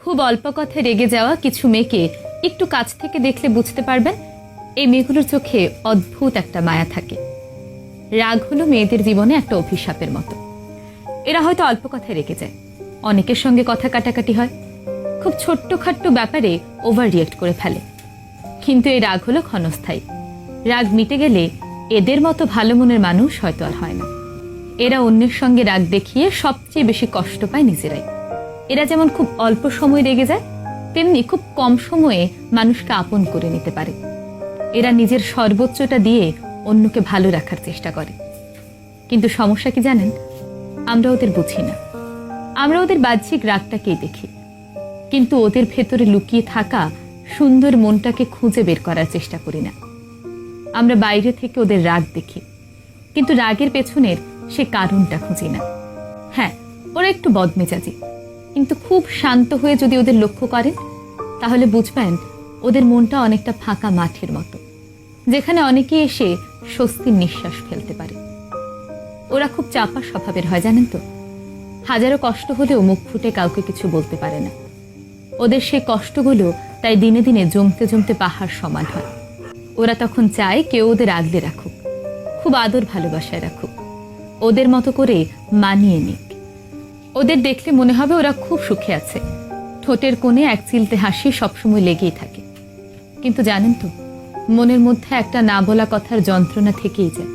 খুব অল্প কথায় রেগে যাওয়া কিছু মেয়েকে একটু কাছ থেকে দেখলে বুঝতে পারবেন এই মেয়েগুলোর চোখে অদ্ভুত একটা মায়া থাকে। রাগ হলো মেয়েদের জীবনে একটা অভিশাপের মতো। এরা হয়তো অল্প কথায় রেগে যায়, অনেকের সঙ্গে কথা কাটাকাটি হয়, খুব ছোট্টখাট্ট ব্যাপারে ওভার রিয়েক্ট করে ফেলে। কিন্তু এই রাগ হলো ক্ষণস্থায়ী। রাগ মিটে গেলে এদের মতো ভালো মনের মানুষ হয়তো আর হয় না। এরা অন্যের সঙ্গে রাগ দেখিয়ে সবচেয়ে বেশি কষ্ট পায় নিজেরাই। এরা যেমন খুব অল্প সময় রেগে যায়, তেমনি খুব কম সময়ে মানুষকে আপন করে নিতে পারে। এরা নিজের সর্বোচ্চটা দিয়ে অন্যকে ভালো রাখার চেষ্টা করে। কিন্তু সমস্যা কি জানেন, আমরা ওদের বুঝি না। আমরা ওদের বাহ্যিক রাগটাকেই দেখি, কিন্তু ওদের ভেতরে লুকিয়ে থাকা সুন্দর মনটাকে খুঁজে বের করার চেষ্টা করি না। আমরা বাইরে থেকে ওদের রাগ দেখি, কিন্তু রাগের পেছনের সে কারণটা খুঁজি না। হ্যাঁ, ওরা একটু বদমেজাজি, কিন্তু খুব শান্ত হয়ে যদি ওদের লক্ষ্য করেন তাহলে বুঝবেন ওদের মনটা অনেকটা ফাঁকা মাঠের মতো, যেখানে অনেকেই এসে স্বস্তির নিঃশ্বাস ফেলতে পারে। ওরা খুব চাপা স্বভাবের হয় জানেন তো, হাজারো কষ্ট হলেও মুখ ফুটে কাউকে কিছু বলতে পারে না। ওদের সেই কষ্টগুলো তাই দিনে দিনে জমতে জমতে পাহাড় সমান হয়। ওরা তখন চায় কেউ ওদের আগলে রাখুক, খুব আদর ভালোবাসায় রাখুক, ওদের মতো করে মানিয়ে নিক। ওদের দেখলে মনে হবে ওরা খুব সুখে আছে, ঠোঁটের কোণে এক চিলতে হাসি সবসময় লেগেই থাকে। কিন্তু জানেন তো, মনের মধ্যে একটা না বলা কথার যন্ত্রণা থেকেই যায়।